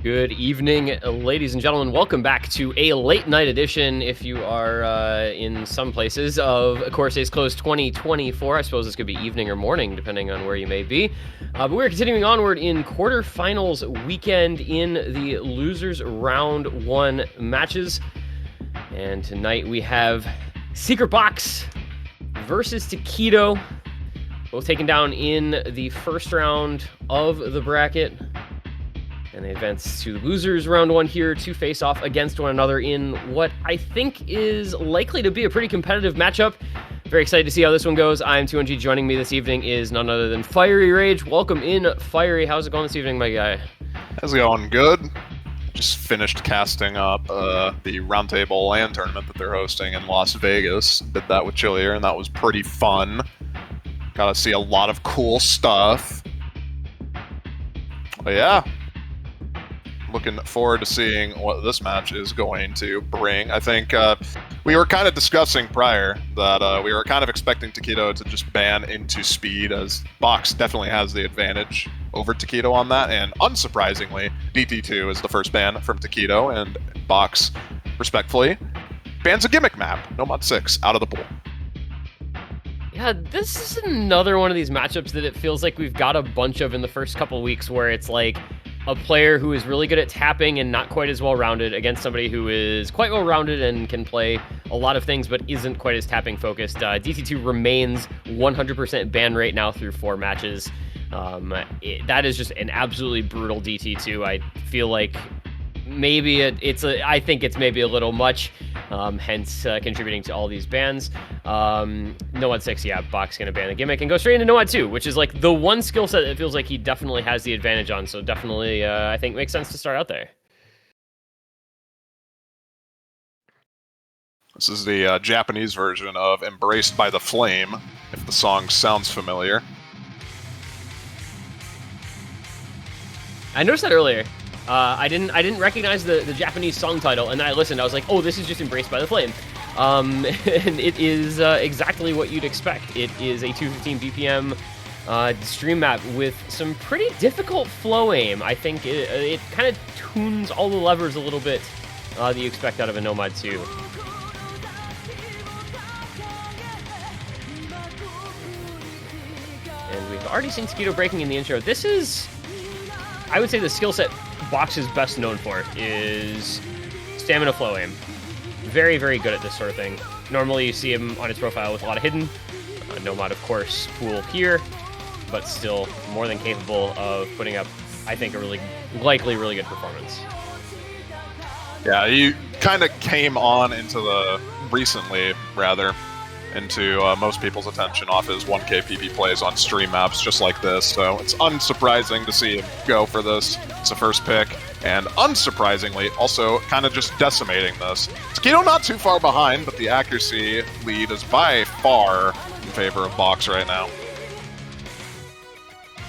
Good evening, ladies and gentlemen. Welcome back to a late night edition, if you are in some places, of Corsace Closed 2024. I suppose this could be evening or morning, depending on where you may be. But we're continuing onward in quarterfinals weekend in the losers round 1 matches. And tonight we have ASecretBox versus tekkito, both taken down in the first round of the bracket. And they advance to losers round 1 here to face off against one another in what I think is likely to be a pretty competitive matchup. Very excited to see how this one goes. I'm 2NG. Joining me this evening is none other than Fiery Rage. Welcome in, Fiery. How's it going this evening, my guy? How's it going? Good. Just finished casting up the Roundtable LAN tournament that they're hosting in Las Vegas. Did that with Chillier, and that was pretty fun. Got to see a lot of cool stuff. But yeah. Looking forward to seeing what this match is going to bring. I think we were kind of discussing prior that we were kind of expecting tekkito to just ban into speed, as Box definitely has the advantage over tekkito on that, and unsurprisingly, DT2 is the first ban from tekkito, and Box, respectfully, bans a gimmick map, Nomod 6, out of the pool. Yeah, this is another one of these matchups that it feels like we've got a bunch of in the first couple weeks, where it's like a player who is really good at tapping and not quite as well-rounded against somebody who is quite well-rounded and can play a lot of things but isn't quite as tapping focused. DT2 remains 100% ban rate now through 4 matches. That is just an absolutely brutal DT2. I feel like maybe I think it's maybe a little much, hence contributing to all these bans. Nomod 6, yeah, Box gonna ban the gimmick and go straight into Nomod 2, which is like the one skill set that feels like he definitely has the advantage on, so definitely I think makes sense to start out there. This is the Japanese version of Embraced by the Flame, if the song sounds familiar. I noticed that earlier. I didn't recognize the Japanese song title, and then I listened. I was like, oh, this is just Embraced by the Flame. And it is exactly what you'd expect. It is a 215 BPM stream map with some pretty difficult flow aim. I think it kind of tunes all the levers a little bit that you expect out of a Nomod 2. And we've already seen tekkito breaking in the intro. This is, I would say, the skill set Box is best known for is stamina flow aim. Very, very good at this sort of thing. Normally you see him on his profile with a lot of hidden. Nomod, of course, pool here, but still more than capable of putting up, I think, a really good performance. Yeah, he kind of came on into most people's attention off his 1K PP plays on stream maps just like this, so it's unsurprising to see him go for this. It's a first pick, and unsurprisingly, also kind of just decimating this. tekkito not too far behind, but the accuracy lead is by far in favor of Box right now.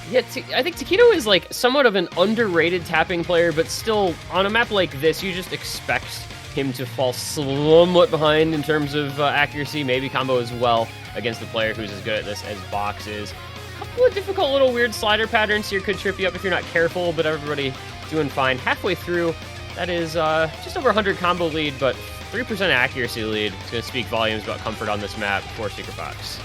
Yeah, I think tekkito is like somewhat of an underrated tapping player, but still, on a map like this, you just expect him to fall somewhat behind in terms of accuracy, maybe combo as well, against the player who's as good at this as Box is. A couple of difficult little weird slider patterns here could trip you up if you're not careful, but everybody doing fine. Halfway through, that is just over 100 combo lead, but 3% accuracy lead. It's going to speak volumes about comfort on this map for ASecretBox.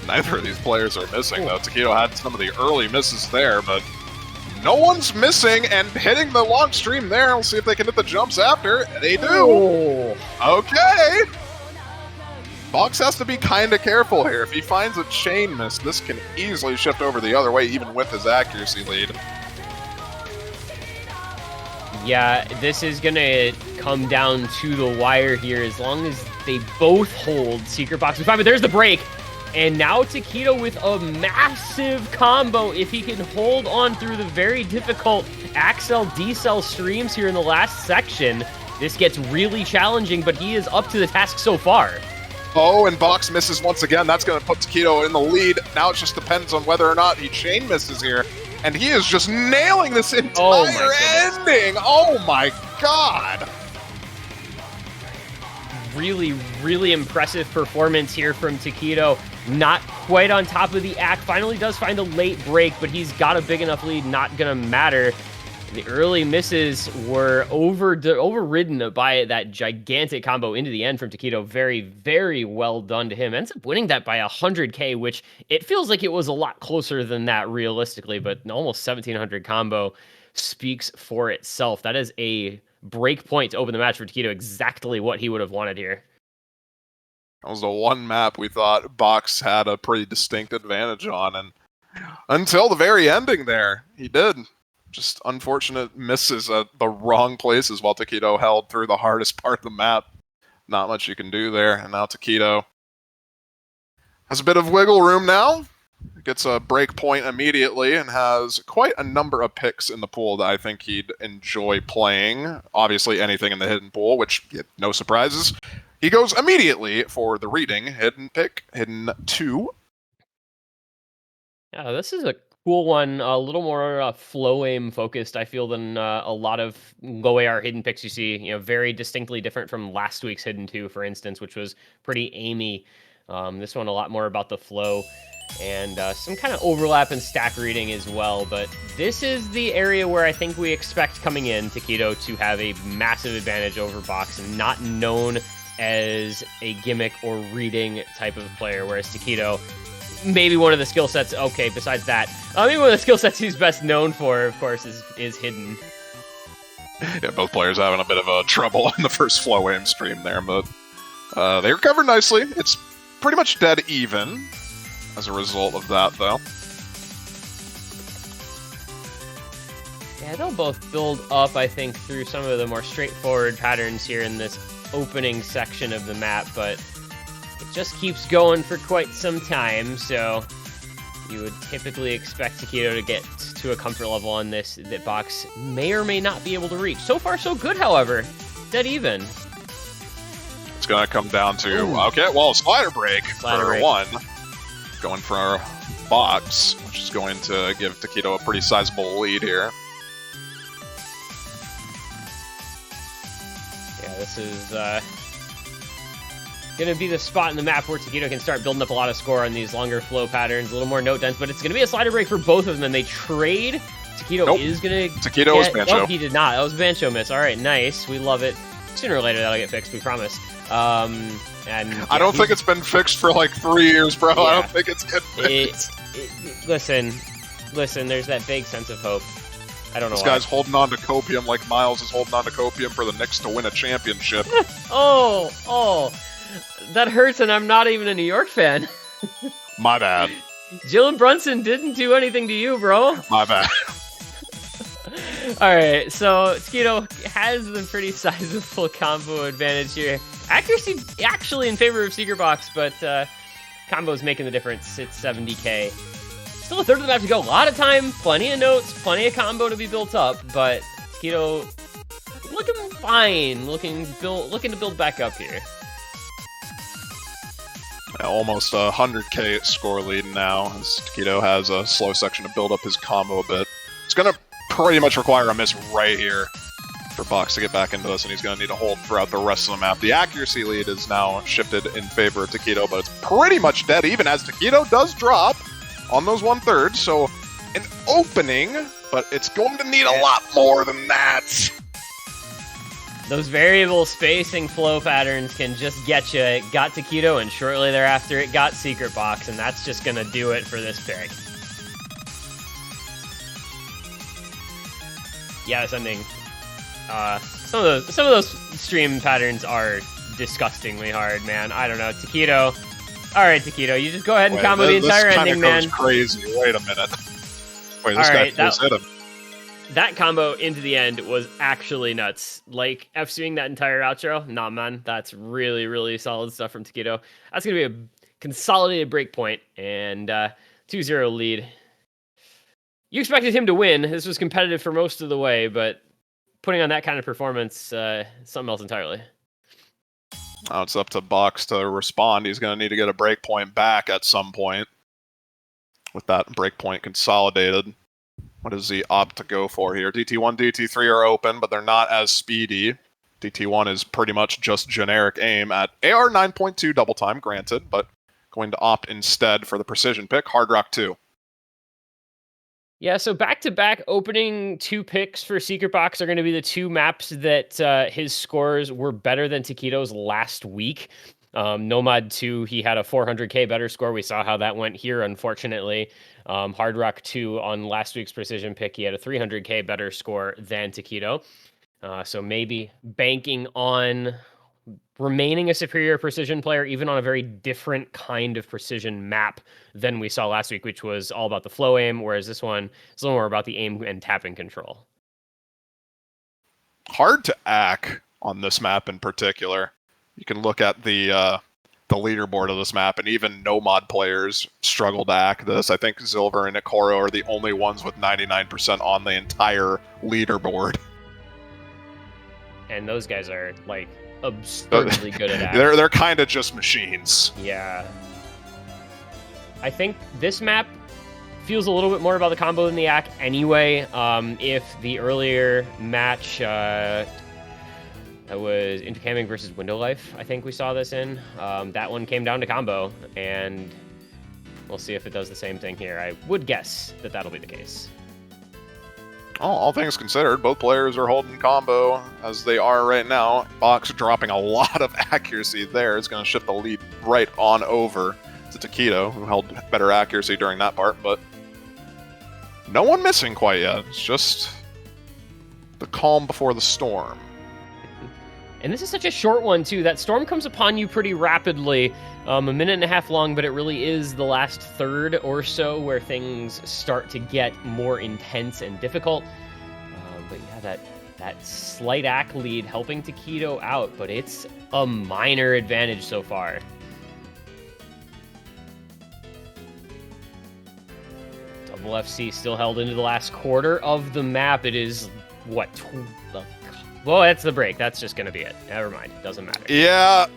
Neither of these players are missing, though. tekkito had some of the early misses there, but no one's missing and hitting the long stream there. We'll see if they can hit the jumps after. They do! Oh. Okay! Box has to be kind of careful here. If he finds a chain miss, this can easily shift over the other way, even with his accuracy lead. Yeah, this is going to come down to the wire here as long as they both hold ASecretBox in 5. But there's the break. And now tekkito with a massive combo. If he can hold on through the very difficult Accel decel streams here in the last section, this gets really challenging, but he is up to the task so far. Oh, and Box misses once again. That's going to put tekkito in the lead. Now it just depends on whether or not he chain misses here. And he is just nailing this entire ending. Oh my god. really, really impressive performance here from tekkito. Not quite on top of the act. Finally does find a late break, but he's got a big enough lead, not gonna matter. The early misses were overridden by that gigantic combo into the end from tekkito. Very, very well done to him. Ends up winning that by 100K, which it feels like it was a lot closer than that realistically, but almost 1700 combo speaks for itself. That is a break point to open the match for tekkito, exactly what he would have wanted here. That was the one map we thought Box had a pretty distinct advantage on, and until the very ending there, he did. Just unfortunate misses at the wrong places while tekkito held through the hardest part of the map. Not much you can do there, and now tekkito has a bit of wiggle room now. Gets a break point immediately and has quite a number of picks in the pool that I think he'd enjoy playing. Obviously anything in the hidden pool, which, no surprises. He goes immediately for the reading hidden pick, hidden 2. Yeah, this is a cool one, a little more flow aim focused, I feel, than a lot of low AR hidden picks you see. Very distinctly different from last week's hidden 2, for instance, which was pretty aimy. This one a lot more about the flow and some kind of overlap and stack reading as well. But this is the area where I think we expect coming in tekkito to have a massive advantage over Box, and not known as a gimmick or reading type of player, whereas tekkito, maybe one of the skill sets, okay, besides that, maybe one of the skill sets he's best known for, of course, is hidden. Yeah, both players having a bit of a trouble in the first flow aim stream there, but they recovered nicely. It's pretty much dead even as a result of that, though. Yeah, they'll both build up, I think, through some of the more straightforward patterns here in this opening section of the map, but it just keeps going for quite some time, so you would typically expect tekkito to get to a comfort level on this that Box may or may not be able to reach. So far, so good, however. Dead even. It's going to come down to, okay, well, slider break for 1. Going for our Box, which is going to give tekkito a pretty sizable lead here. Yeah, this is going to be the spot in the map where tekkito can start building up a lot of score on these longer flow patterns, a little more note dense, but it's going to be a slider break for both of them. They trade. tekkito is going to tekkito was Bancho. Oh, he did not. That was Bancho miss. All right, nice. We love it. Sooner or later, that'll get fixed, we promise. And yeah, I don't think it's been fixed for like 3 years, bro. Yeah, I don't think it's getting fixed. Listen, there's that vague sense of hope. I don't know This guy's holding on to copium like Miles is holding on to copium for the Knicks to win a championship. Oh, that hurts, and I'm not even a New York fan. My bad. Jalen Brunson didn't do anything to you, bro. My bad. All right, so tekkito has the pretty sizable combo advantage here. Accuracy actually in favor of ASecretBox, but combo's making the difference. It's 70K. Still a third of the map to go. A lot of time, plenty of notes, plenty of combo to be built up, but tekkito looking fine, looking to build back up here. Almost 100K score lead now, as tekkito has a slow section to build up his combo a bit. It's going to pretty much require a miss right here for Box to get back into this, and he's going to need to hold throughout the rest of the map. The accuracy lead is now shifted in favor of tekkito, but it's pretty much dead even as tekkito does drop on those 1/3, so an opening, but it's going to need a lot more than that. Those variable spacing flow patterns can just get you. It got tekkito, and shortly thereafter it got ASecretBox, and that's just going to do it for this pick. Yeah, this ending. Some of those stream patterns are disgustingly hard, man. I don't know, tekkito. All right, tekkito, you just go ahead and combo the entire ending, man. This crazy. Wait a minute. Wait, this guy just hit him. That combo into the end was actually nuts. Like, F-swing that entire outro, nah, man. That's really, really solid stuff from tekkito. That's going to be a consolidated break point, and 2-0 lead. You expected him to win. This was competitive for most of the way, but putting on that kind of performance, something else entirely. Now it's up to Box to respond. He's going to need to get a break point back at some point. With that break point consolidated. What does he opt to go for here? DT1, DT3 are open, but they're not as speedy. DT1 is pretty much just generic aim at AR 9.2 double time, granted, but going to opt instead for the precision pick, Hard Rock 2. Yeah, so back-to-back opening 2 picks for ASecretBox are going to be the 2 maps that his scores were better than tekkito's last week. Nomod 2, he had a 400k better score. We saw how that went here, unfortunately. Hard Rock 2 on last week's precision pick, he had a 300k better score than tekkito. So maybe banking on remaining a superior precision player, even on a very different kind of precision map than we saw last week, which was all about the flow aim, whereas this one is a little more about the aim and tapping control. Hard to ack on this map in particular. You can look at the leaderboard of this map, and even Nomod players struggle to ack this. I think Silver and Ikoro are the only ones with 99% on the entire leaderboard. And those guys are, like, absurdly good at that. They're kind of just machines. Yeah. I think this map feels a little bit more about the combo than the ack anyway. If the earlier match, that was Intercamming versus Window Life, I think we saw this in. That one came down to combo, and we'll see if it does the same thing here. I would guess that that'll be the case. All things considered, both players are holding combo as they are right now. Box dropping a lot of accuracy there. It's going to shift the lead right on over to tekkito, who held better accuracy during that part, but no one missing quite yet. It's just the calm before the storm. And this is such a short one, too. That storm comes upon you pretty rapidly, a minute and a half long, but it really is the last third or so where things start to get more intense and difficult. But yeah, that slight ack lead helping tekkito out, but it's a minor advantage so far. Double FC still held into the last quarter of the map. It is, what, well, that's the break. That's just going to be it. Never mind. Doesn't matter. Yeah.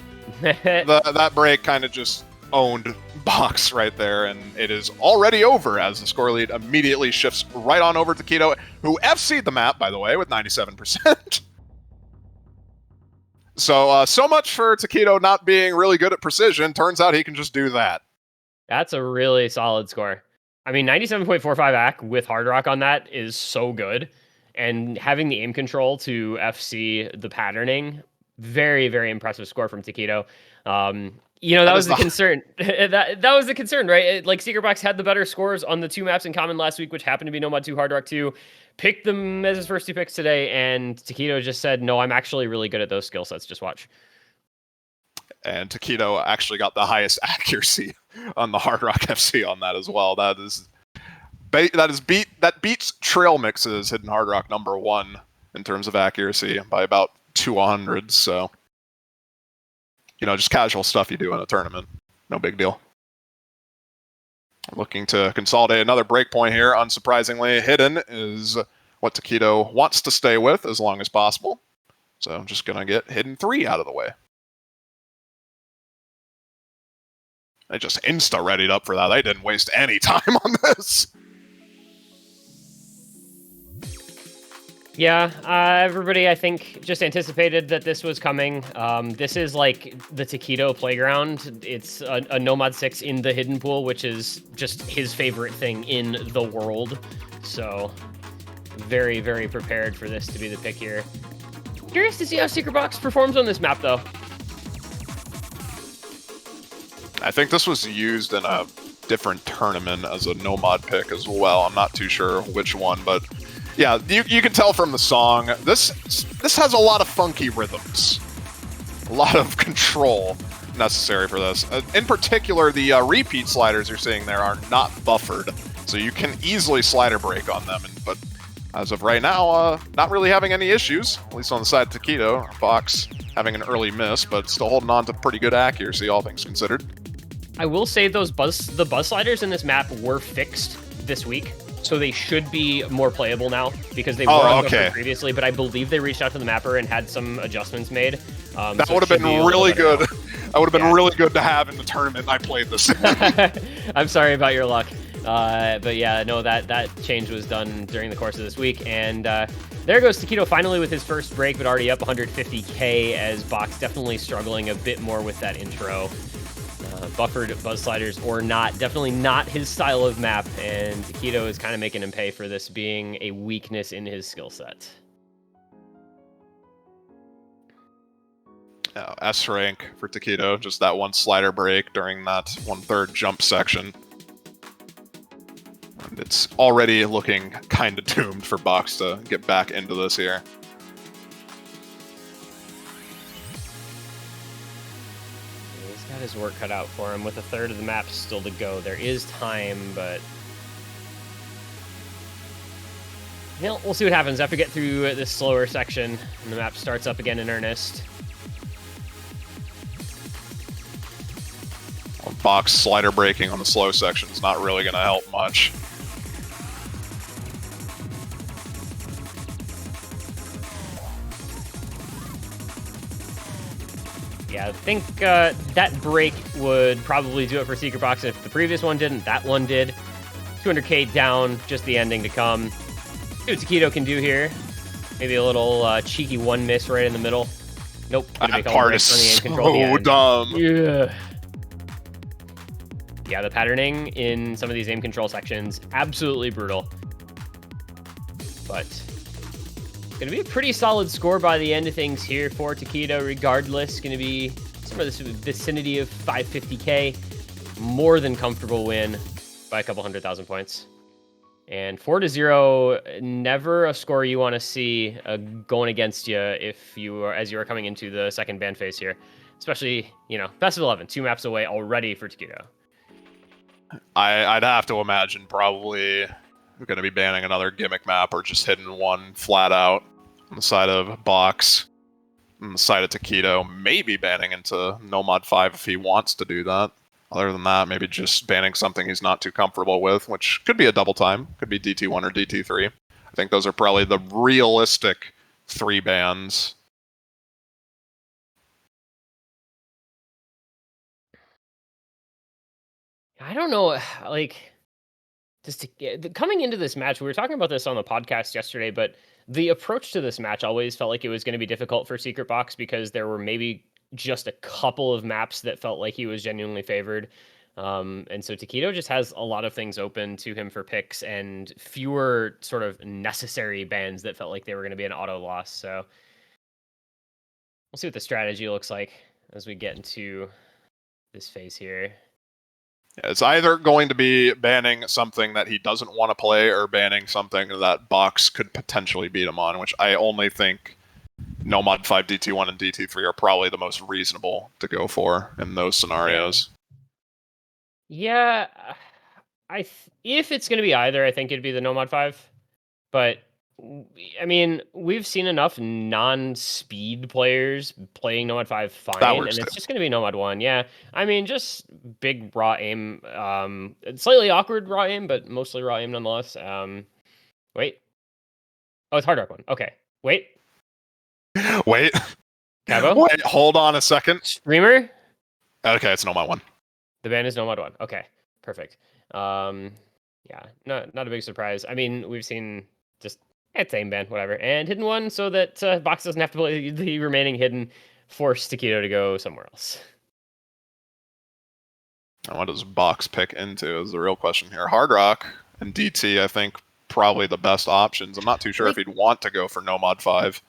That break kind of just owned Box right there, and it is already over as the score lead immediately shifts right on over to tekkito, who FC'd the map, by the way, with 97%. So much for tekkito not being really good at precision. Turns out he can just do that. That's a really solid score. I mean, 97.45 ack with Hard Rock on that is so good. And having the aim control to FC the patterning, very, very impressive score from tekkito. That was the concern. that was the concern, right? Like, ASecretBox had the better scores on the 2 maps in common last week, which happened to be Nomod 2, Hard Rock 2. Picked them as his first 2 picks today, and tekkito just said, no, I'm actually really good at those skill sets. Just watch. And tekkito actually got the highest accuracy on the Hard Rock FC on that as well. That beats Trail Mix's Hidden Hard Rock #1 in terms of accuracy by about 200. So, just casual stuff you do in a tournament. No big deal. Looking to consolidate another breakpoint here. Unsurprisingly, Hidden is what tekkito wants to stay with as long as possible. So I'm just going to get Hidden 3 out of the way. They just insta-readied up for that. They didn't waste any time on this. Yeah, everybody, I think, just anticipated that this was coming. This is like the tekkito playground. It's a Nomod 6 in the hidden pool, which is just his favorite thing in the world. So, very, very prepared for this to be the pick here. Curious to see how ASecretBox performs on this map, though. I think this was used in a different tournament as a Nomod pick as well. I'm not too sure which one, but yeah, you can tell from the song, this has a lot of funky rhythms. A lot of control necessary for this. In particular, the repeat sliders you're seeing there are not buffered, so you can easily slider break on them. But as of right now, not really having any issues, at least on the side of tekkito. Box having an early miss, but still holding on to pretty good accuracy, all things considered. I will say the buzz sliders in this map were fixed this week, so they should be more playable now because they were unbuffered previously, but I believe they reached out to the mapper and had some adjustments made. That would have been really good. That would have been really good to have in the tournament I played this. I'm sorry about your luck. But yeah, no, that change was done during the course of this week, and there goes tekkito finally with his first break, but already up 150k as Box definitely struggling a bit more with that intro. Buffered buzz sliders or not, definitely not his style of map, and tekkito is kind of making him pay for this being a weakness in his skill set. S rank for tekkito, just that one slider break during that 1/3 jump section. And it's already looking kind of doomed for Box to get back into this here. He's got his work cut out for him with 1/3 of the map still to go. There is time, but we'll see what happens after we get through this slower section and the map starts up again in earnest. Box slider breaking on the slow section is not really going to help much. Yeah, I think that break would probably do it for ASecretBox. If the previous one didn't, that one did. 200k down, just the ending to come. See what tekkito can do here. Maybe a little cheeky one miss right in the middle. Nope. That part is so dumb. Yeah. Yeah, the patterning in some of these aim control sections, absolutely brutal. But going to be a pretty solid score by the end of things here for tekkito, regardless. Going to be somewhere in the vicinity of 550k. More than comfortable win by a couple 100,000 points. And 4-0, never a score you want to see going against you if you are, as you are coming into the second ban phase here. Especially, you know, best of 11, 2 maps away already for tekkito. I'd have to imagine probably we're going to be banning another gimmick map or just hitting one flat out on the side of Box, on the side of tekkito. Maybe banning into Nomod 5 if he wants to do that. Other than that, maybe just banning something he's not too comfortable with, which could be a double time. Could be DT1 or DT3. I think those are probably the realistic 3 bans. I don't know, like, just coming into this match, we were talking about this on the podcast yesterday, but the approach to this match always felt like it was going to be difficult for ASecretBox because there were maybe just a couple of maps that felt like he was genuinely favored. And so tekkito just has a lot of things open to him for picks and fewer sort of necessary bans that felt like they were going to be an auto loss. So we'll see what the strategy looks like as we get into this phase here. It's either going to be banning something that he doesn't want to play or banning something that Box could potentially beat him on, which I only think Nomod 5 DT1 and DT3 are probably the most reasonable to go for in those scenarios. Yeah, if it's going to be either, I think it'd be the Nomod 5. But, I mean, we've seen enough non-speed players playing Nomod 5 fine, and it's just going to be Nomod 1. Yeah, I mean, just big raw aim, slightly awkward raw aim, but mostly raw aim nonetheless. Wait. Oh, it's Hard Rock 1. Okay. Wait. Wait. Cabo? Wait, hold on a second. Streamer? Okay, it's Nomad 1. The ban is Nomad 1. Okay, perfect. Yeah, not a big surprise. I mean, we've seen just it's aim ban, whatever, and hidden 1 so that Box doesn't have to play the remaining hidden, force tekkito to go somewhere else. And what does Box pick into is the real question here. Hard Rock and DT, I think, probably the best options. I'm not too sure if he'd want to go for Nomad 5.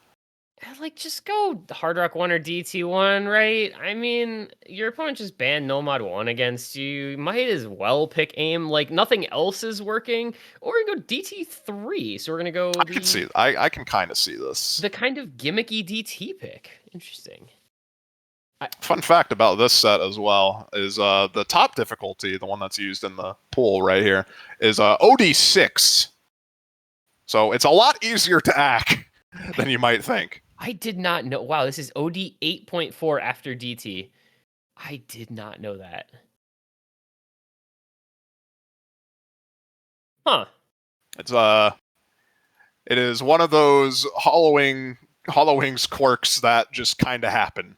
Like, just go Hard Rock 1 or DT1, right? I mean, your opponent just banned Nomad 1 against you. You might as well pick aim. Like, nothing else is working. Or you go DT3. So we're going to go... I can kind of see this. The kind of gimmicky DT pick. Interesting. Fun fact about this set as well is the top difficulty, the one that's used in the pool right here, is OD6. So it's a lot easier to hack than you might think. I did not know. Wow, this is OD 8.4 after DT. I did not know that. Huh. It is one of those Hollowings quirks that just kind of happen.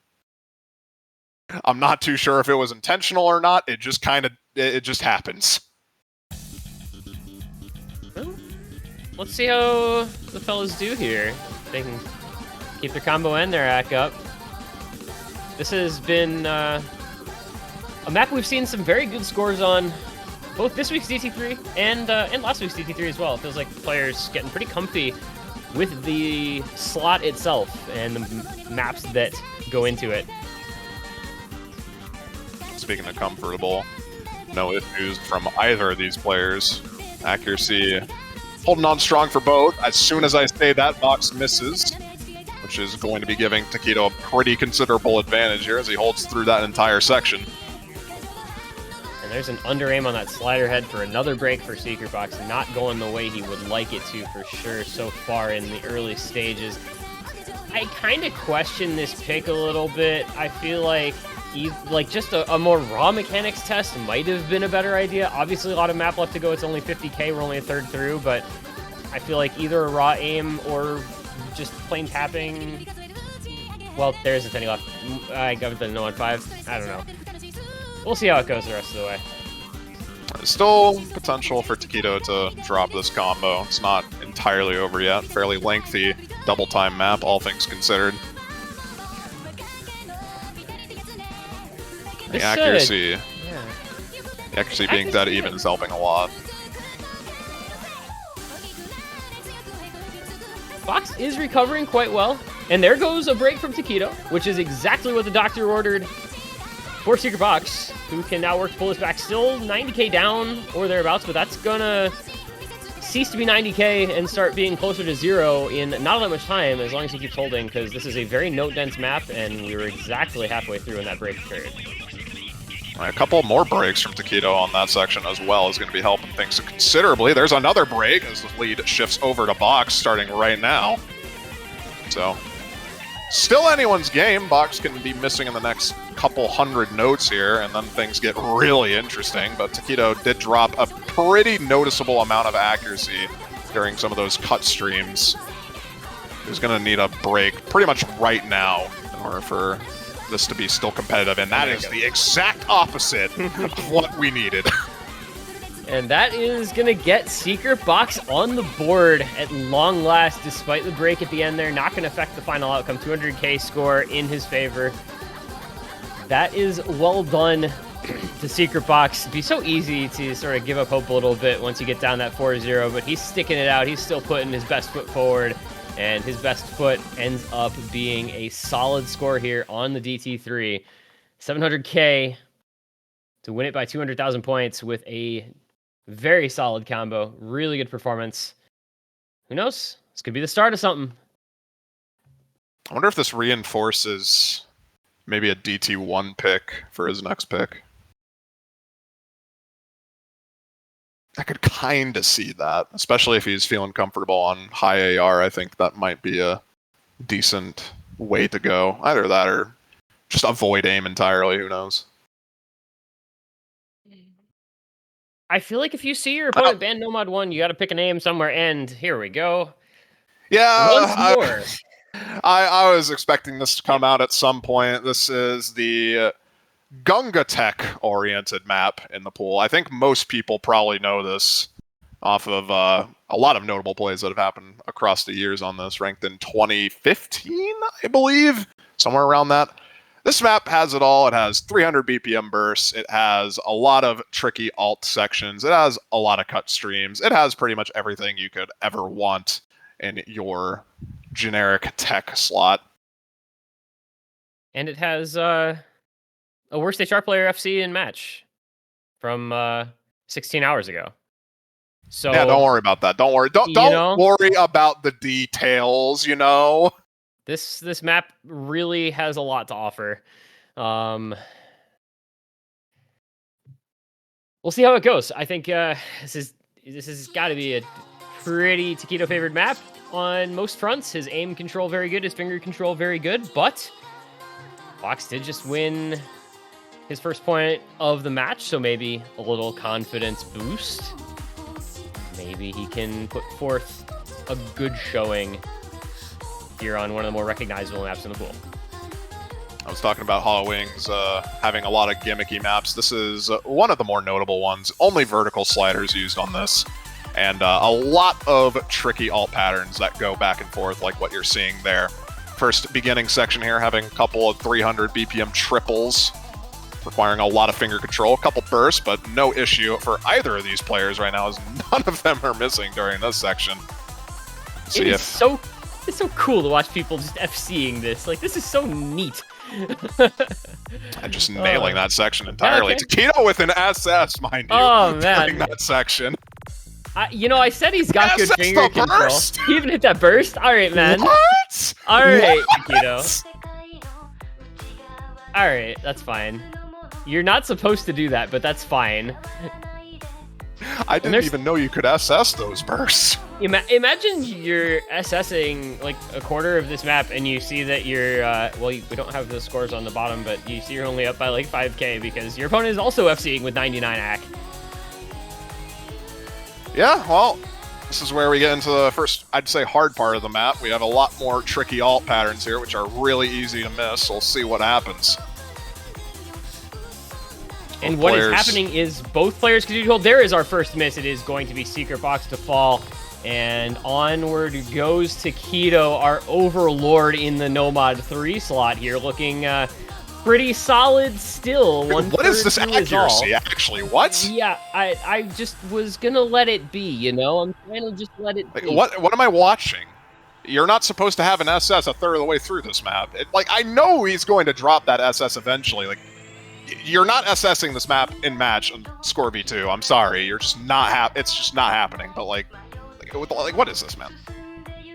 I'm not too sure if it was intentional or not. It just happens. let's see how the fellas do here. They can keep their combo and their act up. This has been a map we've seen some very good scores on, both this week's DT3 and last week's DT3 as well. It feels like the players getting pretty comfy with the slot itself and the maps that go into it. Speaking of comfortable, no issues from either of these players. Accuracy holding on strong for both. As soon as I say that, Box misses, which is going to be giving tekkito a pretty considerable advantage here as he holds through that entire section. And there's an under aim on that slider head for another break for ASecretBox, not going the way he would like it to for sure so far in the early stages. I kind of question this pick a little bit. I feel like just a more raw mechanics test might have been a better idea. Obviously, a lot of map left to go. It's only 50k. We're only a third through, but I feel like either a raw aim or just plain tapping. Well, there isn't any left. I got the no on 5. I don't know. We'll see how it goes the rest of the way. Still potential for tekkito to drop this combo. It's not entirely over yet. Fairly lengthy double time map, all things considered. The accuracy, the accuracy being dead even is helping a lot. Box is recovering quite well, and there goes a break from tekkito, which is exactly what the doctor ordered for ASecretBox, who can now work to pull us back. Still 90k down or thereabouts, but that's gonna cease to be 90k and start being closer to 0 in not all that much time, as long as he keeps holding, because this is a very note-dense map, and we were exactly halfway through when that break occurred. A couple more breaks from tekkito on that section as well is going to be helping things considerably. There's another break as the lead shifts over to Box starting right now. So, still anyone's game. Box can be missing in the next couple hundred notes here, and then things get really interesting. But tekkito did drop a pretty noticeable amount of accuracy during some of those cut streams. He's going to need a break pretty much right now in order for this to be still competitive, and that is the exact opposite of what we needed. And that is going to get ASecretBox on the board at long last, despite the break at the end there. Not going to affect the final outcome. 200k score in his favor. That is well done to ASecretBox. It'd be so easy to sort of give up hope a little bit once you get down that 4-0, but he's sticking it out. He's still putting his best foot forward. And his best foot ends up being a solid score here on the DT3. 700k to win it by 200,000 points with a very solid combo. Really good performance. Who knows? This could be the start of something. I wonder if this reinforces maybe a DT1 pick for his next pick. I could kind of see that, especially if he's feeling comfortable on high AR. I think that might be a decent way to go. Either that or just avoid aim entirely. Who knows? I feel like if you see your opponent ban Nomod 1, you got to pick an aim somewhere, and here we go. Yeah, once more. I was expecting this to come out at some point. This is the Gunga Tech oriented map in the pool. I think most people probably know this off of a lot of notable plays that have happened across the years on this, ranked in 2015, I believe, somewhere around that. This map has it all. It has 300 BPM bursts. It has a lot of tricky alt sections. It has a lot of cut streams. It has pretty much everything you could ever want in your generic tech slot. And it has a worst HR player FC in match from 16 hours ago. So yeah, don't worry about that. Don't worry. Don't worry about the details, you know. This map really has a lot to offer. We'll see how it goes. I think this has got to be a pretty tekkito favored map on most fronts. His aim control very good, his finger control very good, but Box did just win his first point of the match, so maybe a little confidence boost. Maybe he can put forth a good showing here on one of the more recognizable maps in the pool. I was talking about Hollow Wings having a lot of gimmicky maps. This is one of the more notable ones. Only vertical sliders used on this. And a lot of tricky alt patterns that go back and forth, like what you're seeing there. First beginning section here, having a couple of 300 BPM triples, requiring a lot of finger control, a couple bursts, but no issue for either of these players right now, as none of them are missing during this section. It's so cool to watch people just FCing this. Like, this is so neat. And just nailing that section entirely. Okay. tekkito with an SS, mind you, man. during that section. I said he's got good SS finger the control. burst? He even hit that burst? Alright, man. What? Alright, What? tekkito. Alright, that's fine. You're not supposed to do that, but that's fine. I didn't even know you could SS those bursts. Imagine you're SSing like a quarter of this map and you see that you're, we don't have the scores on the bottom, but you see you're only up by like 5k because your opponent is also FCing with 99 AC. Yeah, well, this is where we get into the first, I'd say, hard part of the map. We have a lot more tricky alt patterns here, which are really easy to miss. We'll see what happens. And what is happening is both players continue to hold. There is our first miss. It is going to be ASecretBox to fall. And onward goes tekkito, our overlord in the Nomod 3 slot here, looking pretty solid still. What is this accuracy, actually? What? Yeah, I just was going to let it be, you know? I'm trying to just let it be. What am I watching? You're not supposed to have an SS a third of the way through this map. I know he's going to drop that SS eventually. You're not SSing this map in match on Score V2. I'm sorry. You're just not it's just not happening. But what is this, man?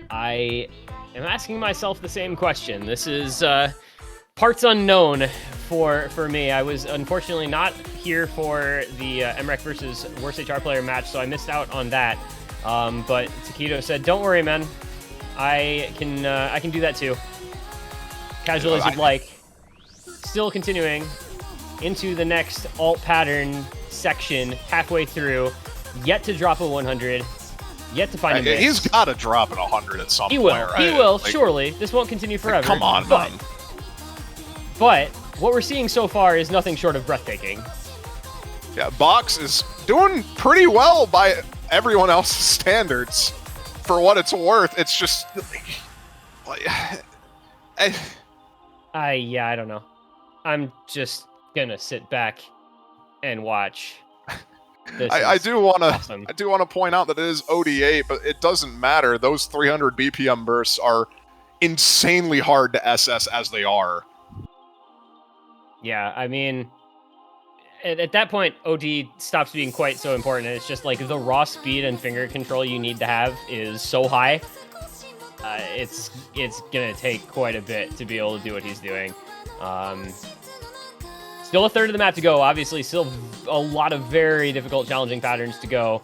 I am asking myself the same question. This is parts unknown for me. I was unfortunately not here for the MREC versus Worst HR player match, so I missed out on that. But tekkito said, "Don't worry, man. I can do that too. Casual as you'd like." Still continuing into the next alt pattern section, halfway through, yet to drop a 100, yet to find a miss. He's got to drop it 100 at some point, right? He will, surely. This won't continue forever. Come on, man. But what we're seeing so far is nothing short of breathtaking. Yeah, Box is doing pretty well by everyone else's standards. For what it's worth, it's just... I don't know. I'm just gonna sit back and watch. I do want to awesome. I do want to point out that it is OD8, but it doesn't matter. Those 300 BPM bursts are insanely hard to SS as they are. Yeah, I mean, at that point, OD stops being quite so important. It's just like the raw speed and finger control you need to have is so high. It's gonna take quite a bit to be able to do what he's doing. Still a third of the map to go. Obviously, still a lot of very difficult, challenging patterns to go.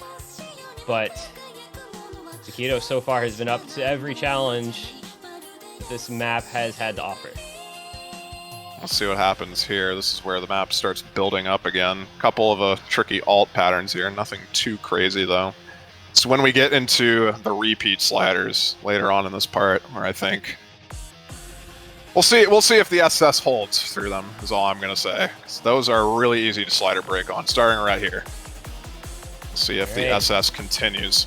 But tekkito so far has been up to every challenge this map has had to offer. Let's see what happens here. This is where the map starts building up again. A couple of tricky alt patterns here. Nothing too crazy, though. It's when we get into the repeat sliders later on in this part, where I think... We'll see if the SS holds through them, is all I'm going to say. So those are really easy to slider break on, starting right here. See if the SS continues.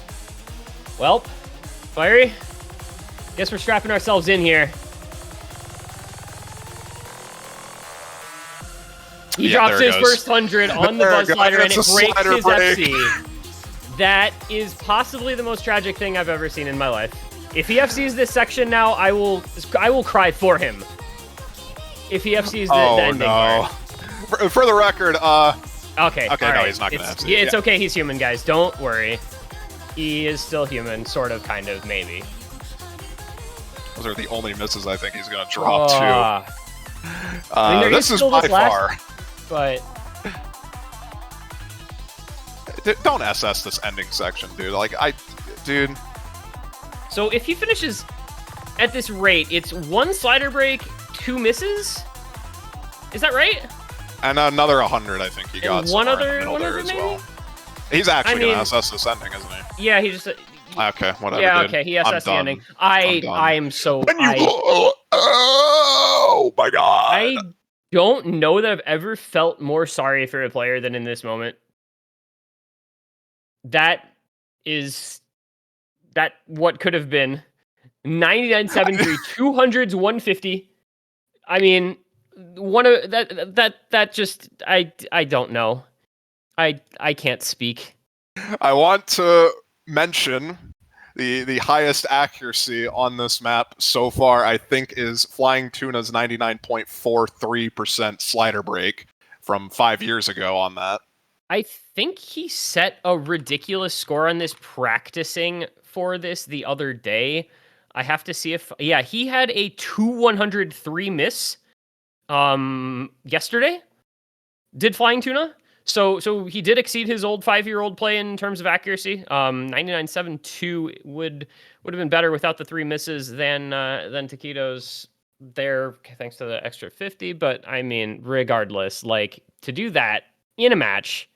Well, Fiery, guess we're strapping ourselves in here. He drops his first 100 on the buzz slider, and it breaks his FC. That is possibly the most tragic thing I've ever seen in my life. If he FCs this section now, I will cry for him. If he FCs the ending part. For the record, Okay, no, right. he's not going to FC. Yeah, it's okay, he's human, guys. Don't worry. He is still human, sort of, kind of, maybe. Those are the only misses I think he's going to drop, too. I mean, this is by far. But... Don't SS this ending section, dude. Dude... So if he finishes at this rate, it's 1 slider break, 2 misses? Is that right? And another 100, I think he got one other as well. He's actually going to SS this ending, isn't he? Yeah, he just... Okay, whatever, Yeah, dude. okay, he SS the ending. I'm so... Oh, my God. I don't know that I've ever felt more sorry for a player than in this moment. That is that what could have been 99.73, 200s, 150. I mean, one of that just I don't know. I can't speak. I want to mention the highest accuracy on this map so far, I think, is Flying Tuna's 99.43% slider break from 5 years ago on that. I think he set a ridiculous score on this practicing for this the other day. I have to see if he had a 2-103 miss yesterday. Did Flying Tuna? So he did exceed his old 5-year-old play in terms of accuracy. 99.72 would have been better without the 3 misses than tekkito's there, thanks to the extra 50. But I mean, regardless, like, to do that in a match.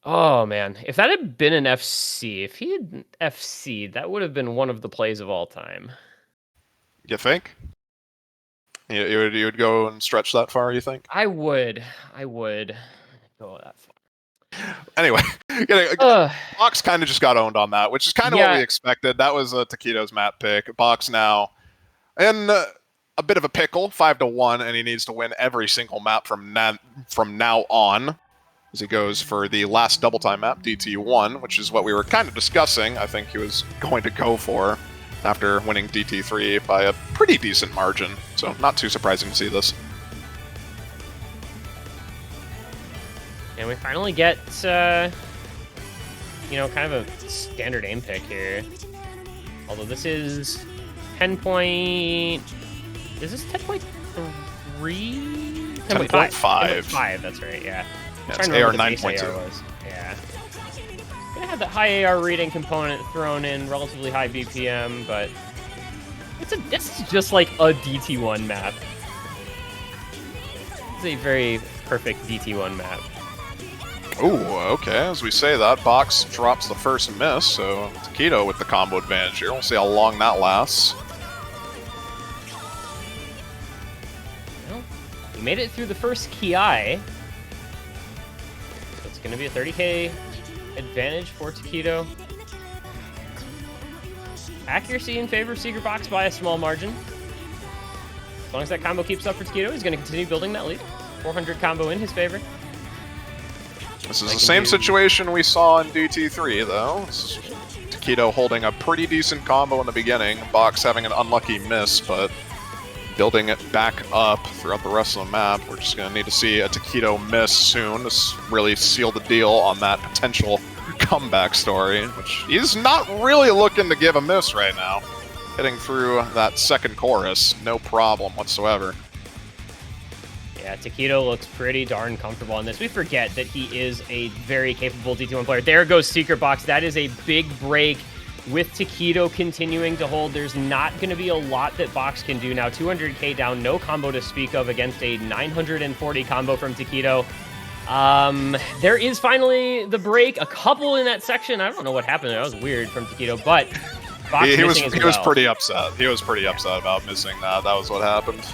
Oh man, if that had been an FC, if he had FC'd, that would have been one of the plays of all time. You think? You would go and stretch that far, you think? I would go that far. Anyway, Box kind of just got owned on that, which is kind of what we expected. That was a tekkito's map pick. Box now in a bit of a pickle, 5-1, and he needs to win every single map from now on, as he goes for the last double time map, DT1, which is what we were kind of discussing. I think he was going to go for after winning DT3 by a pretty decent margin, so not too surprising to see this. And we finally get, kind of a standard aim pick here. Although this is 10 point... Is this 10.3? 10.5. 10.5. That's right, yeah. It's AR 9.2. Yeah. Gonna have that high AR reading component thrown in, relatively high BPM, but this is just like a DT1 map. It's a very perfect DT1 map. Ooh, okay. As we say that, Box drops the first miss, so tekkito with the combo advantage here. We'll see how long that lasts. Well, he made it through the first Ki. So it's going to be a 30k advantage for tekkito. Accuracy in favor of ASecretBox by a small margin. As long as that combo keeps up for tekkito, he's going to continue building that lead. 400 combo in his favor. This is the same situation we saw in DT3, though. This is tekkito holding a pretty decent combo in the beginning, Box having an unlucky miss, but building it back up throughout the rest of the map. We're just going to need to see a tekkito miss soon to really seal the deal on that potential comeback story, which he's not really looking to give a miss right now. Hitting through that second chorus, no problem whatsoever. Yeah, tekkito looks pretty darn comfortable on this. We forget that he is a very capable DT1 player. There goes ASecretBox. That is a big break with tekkito continuing to hold. There's not going to be a lot that Box can do now. 200k down, no combo to speak of against a 940 combo from tekkito. There is finally the break. A couple in that section. I don't know what happened there. That was weird from tekkito, but Box he was pretty upset. He was pretty upset about missing that. That was what happened.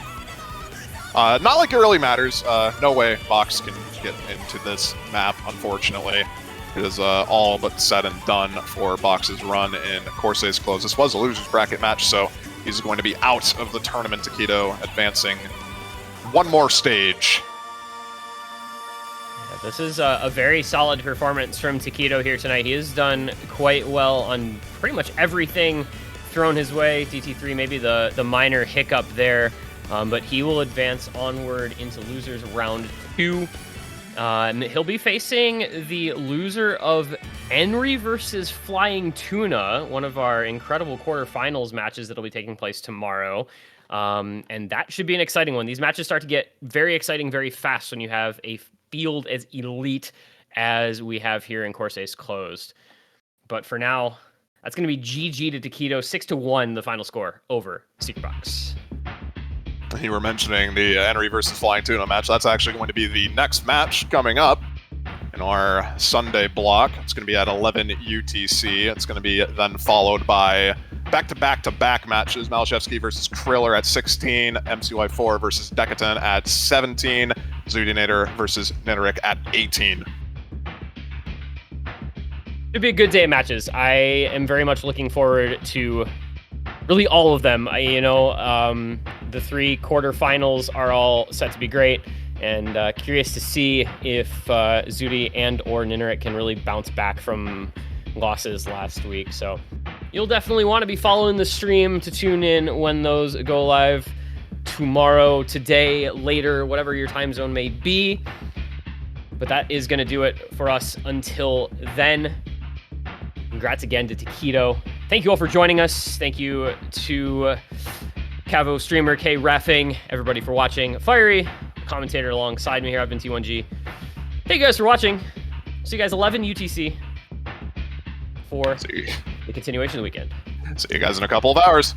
Not like it really matters. No way Box can get into this map, unfortunately. It is all but said and done for Box's run in Corsace Closed. This was a loser's bracket match, so he's going to be out of the tournament. tekkito advancing one more stage. Yeah, this is a very solid performance from tekkito here tonight. He has done quite well on pretty much everything thrown his way. DT3 maybe the minor hiccup there. But he will advance onward into losers round 2. He'll be facing the loser of Henry versus Flying Tuna, one of our incredible quarterfinals matches that'll be taking place tomorrow. And that should be an exciting one. These matches start to get very exciting very fast when you have a field as elite as we have here in Corsace Closed. But for now, that's going to be GG to tekkito, 6-1, the final score over ASecretBox. You were mentioning the Henry versus Flying Tuna match. That's actually going to be the next match coming up in our Sunday block. It's going to be at 11 UTC. It's going to be then followed by back-to-back-to-back matches. Malashevsky versus Kriller at 16. MCY4 versus Decatan at 17. Zudinator versus Nideric at 18. Should be a good day of matches. I am very much looking forward to really all of them. The 3 quarterfinals are all set to be great, and curious to see if Zudi and or Nineret can really bounce back from losses last week. So you'll definitely want to be following the stream to tune in when those go live tomorrow, today, later, whatever your time zone may be. But that is going to do it for us until then. Congrats again to Tekkito. Thank you all for joining us. Thank you to Cavo Streamer, K Reffing, everybody for watching. Fiery, commentator alongside me here. I've been T1G. Thank you guys for watching. See you guys 11 UTC for the continuation of the weekend. See you guys in a couple of hours.